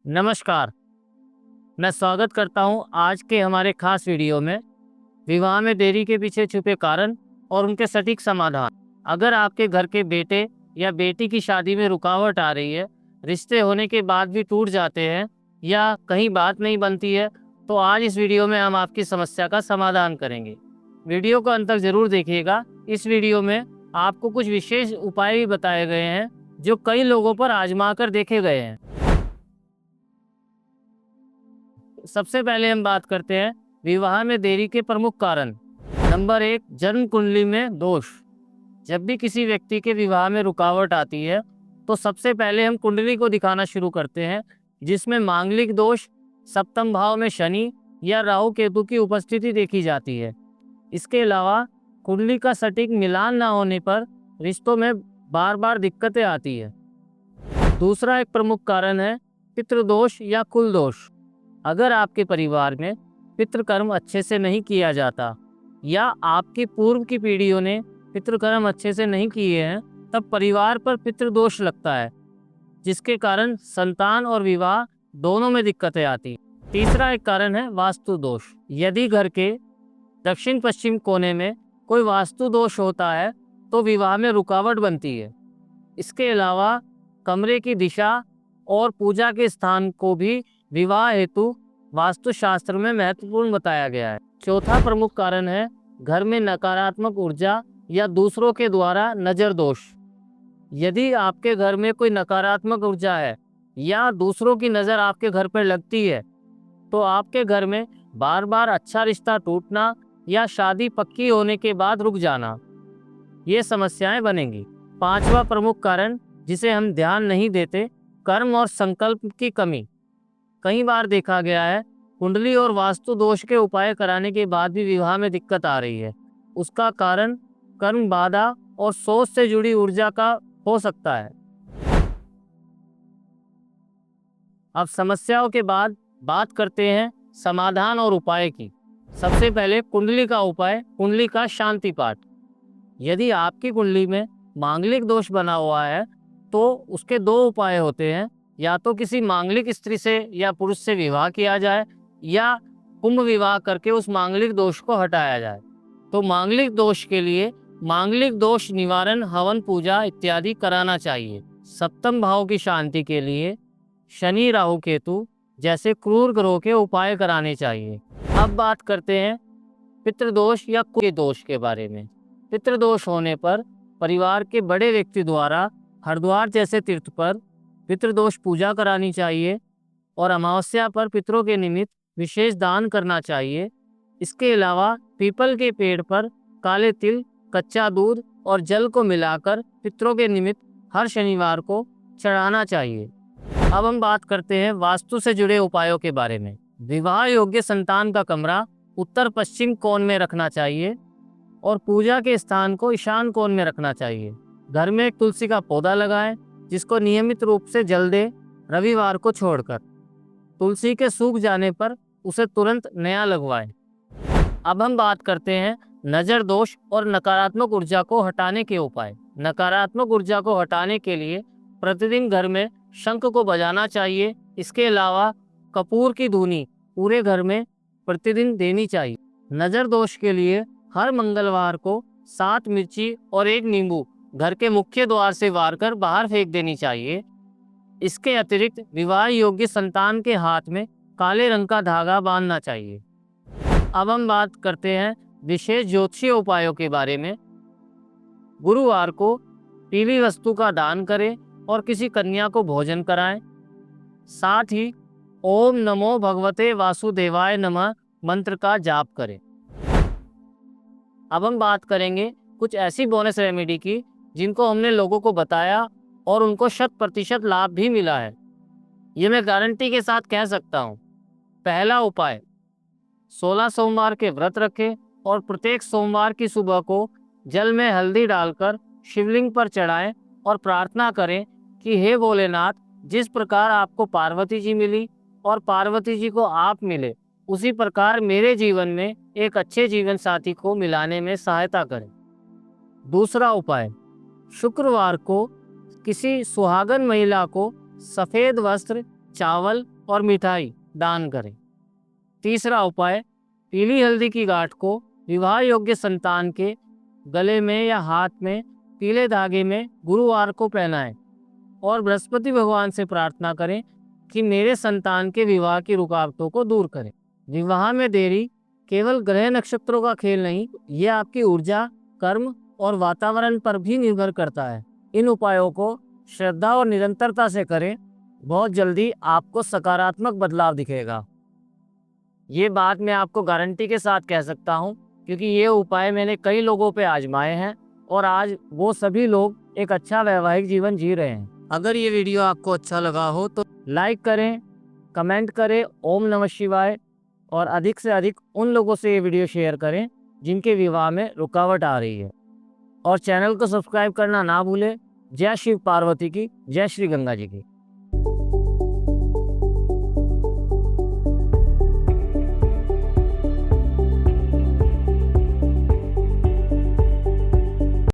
नमस्कार। मैं स्वागत करता हूं आज के हमारे खास वीडियो में विवाह में देरी के पीछे छुपे कारण और उनके सटीक समाधान। अगर आपके घर के बेटे या बेटी की शादी में रुकावट आ रही है, रिश्ते होने के बाद भी टूट जाते हैं या कहीं बात नहीं बनती है, तो आज इस वीडियो में हम आपकी समस्या का समाधान करेंगे। वीडियो को अंत तक जरूर देखिएगा। इस वीडियो में आपको कुछ विशेष उपाय भी बताए गए हैं जो कई लोगों पर आजमा कर देखे गए हैं। सबसे पहले हम बात करते हैं विवाह में देरी के प्रमुख कारण। नंबर 1, जन्म कुंडली में दोष। जब भी किसी व्यक्ति के विवाह में रुकावट आती है तो सबसे पहले हम कुंडली को दिखाना शुरू करते हैं, जिसमें मांगलिक दोष, सप्तम भाव में शनि या राहु केतु की उपस्थिति देखी जाती है। इसके अलावा कुंडली का सटीक मिलान न होने पर रिश्तों में बार बार दिक्कतें आती है। दूसरा एक प्रमुख कारण है पितृदोष या कुल दोष। अगर आपके परिवार में पितृकर्म अच्छे से नहीं किया जाता या आपकी पूर्व की पीढ़ियों ने पितृकर्म अच्छे से नहीं किए हैं, तब परिवार पर पितृदोष लगता है, जिसके कारण संतान और विवाह दोनों में दिक्कतें आती। तीसरा एक कारण है वास्तु दोष। यदि घर के दक्षिण पश्चिम कोने में कोई वास्तु दोष होता है तो विवाह में रुकावट बनती है। इसके अलावा कमरे की दिशा और पूजा के स्थान को भी विवाह हेतु वास्तुशास्त्र में महत्वपूर्ण बताया गया है। चौथा प्रमुख कारण है घर में नकारात्मक ऊर्जा या दूसरों के द्वारा नजर दोष। यदि आपके घर में कोई नकारात्मक ऊर्जा है या दूसरों की नज़र आपके घर पर लगती है, तो आपके घर में बार बार अच्छा रिश्ता टूटना या शादी पक्की होने के बाद रुक जाना, ये समस्याएं बनेंगी। पांचवा प्रमुख कारण जिसे हम ध्यान नहीं देते, कर्म और संकल्प की कमी। कई बार देखा गया है कुंडली और वास्तु दोष के उपाय कराने के बाद भी विवाह में दिक्कत आ रही है। उसका कारण कर्म बाधा और सोच से जुड़ी ऊर्जा का हो सकता है। अब समस्याओं के बाद बात करते हैं समाधान और उपाय की। सबसे पहले कुंडली का उपाय, कुंडली का शांति पाठ। यदि आपकी कुंडली में मांगलिक दोष बना हुआ है तो उसके दो उपाय होते हैं। या तो किसी मांगलिक स्त्री से या पुरुष से विवाह किया जाए या कुंभ विवाह करके उस मांगलिक दोष को हटाया जाए। तो मांगलिक दोष के लिए मांगलिक दोष निवारण हवन पूजा इत्यादि कराना चाहिए। सप्तम भाव की शांति के लिए शनि राहु केतु जैसे क्रूर ग्रहों के उपाय कराने चाहिए। अब बात करते हैं पितृदोष या कुल दोष के बारे में। पितृदोष होने पर परिवार के बड़े व्यक्ति द्वारा हरिद्वार जैसे तीर्थ पर पितृदोष पूजा करानी चाहिए और अमावस्या पर पितरों के निमित्त विशेष दान करना चाहिए। इसके अलावा पीपल के पेड़ पर काले तिल, कच्चा दूध और जल को मिलाकर पितरों के निमित्त हर शनिवार को चढ़ाना चाहिए। अब हम बात करते हैं वास्तु से जुड़े उपायों के बारे में। विवाह योग्य संतान का कमरा उत्तर पश्चिम कोण में रखना चाहिए और पूजा के स्थान को ईशान कोण में रखना चाहिए। घर में एक तुलसी का पौधा लगाएं, जिसको नियमित रूप से जल दें, रविवार को छोड़कर। तुलसी के सूख जाने पर उसे तुरंत नया लगवाएं। अब हम बात करते हैं नजर दोष और नकारात्मक ऊर्जा को हटाने के उपाय। नकारात्मक ऊर्जा को हटाने के लिए प्रतिदिन घर में शंख को बजाना चाहिए। इसके अलावा कपूर की धूनी पूरे घर में प्रतिदिन देनी चाहिए। नजर दोष के लिए हर मंगलवार को 7 मिर्ची और 1 नींबू घर के मुख्य द्वार से वार कर बाहर फेंक देनी चाहिए। इसके अतिरिक्त विवाह योग्य संतान के हाथ में काले रंग का धागा बांधना चाहिए। अब हम बात करते हैं विशेष ज्योतिषीय उपायों के बारे में। गुरुवार को पीली वस्तु का दान करें और किसी कन्या को भोजन कराएं। साथ ही ओम नमो भगवते वासुदेवाय नमः मंत्र का जाप करें। अब हम बात करेंगे कुछ ऐसी बोनस रेमेडी की जिनको हमने लोगों को बताया और उनको 100% लाभ भी मिला है। ये मैं गारंटी के साथ कह सकता हूँ। पहला उपाय, 16 सोमवार के व्रत रखें और प्रत्येक सोमवार की सुबह को जल में हल्दी डालकर शिवलिंग पर चढ़ाएं और प्रार्थना करें कि हे भोलेनाथ, जिस प्रकार आपको पार्वती जी मिली और पार्वती जी को आप मिले, उसी प्रकार मेरे जीवन में एक अच्छे जीवन साथी को मिलाने में सहायता करें। दूसरा उपाय, शुक्रवार को किसी सुहागन महिला को सफ़ेद वस्त्र, चावल और मिठाई दान करें। तीसरा उपाय, पीली हल्दी की गांठ को विवाह योग्य संतान के गले में या हाथ में पीले धागे में गुरुवार को पहनाएं और बृहस्पति भगवान से प्रार्थना करें कि मेरे संतान के विवाह की रुकावटों को दूर करें। विवाह में देरी केवल ग्रह नक्षत्रों का खेल नहीं, ये आपकी ऊर्जा, कर्म और वातावरण पर भी निर्भर करता है। इन उपायों को श्रद्धा और निरंतरता से करें, बहुत जल्दी आपको सकारात्मक बदलाव दिखेगा। ये बात मैं आपको गारंटी के साथ कह सकता हूँ, क्योंकि ये उपाय मैंने कई लोगों पे आजमाए हैं और आज वो सभी लोग एक अच्छा वैवाहिक जीवन जी रहे हैं। अगर ये वीडियो आपको अच्छा लगा हो तो लाइक करें, कमेंट करें ओम नमः शिवाय, और अधिक से अधिक उन लोगों से ये वीडियो शेयर करें जिनके विवाह में रुकावट आ रही है। और चैनल को सब्सक्राइब करना ना भूलें। जय शिव पार्वती की, जय श्री गंगा जी की।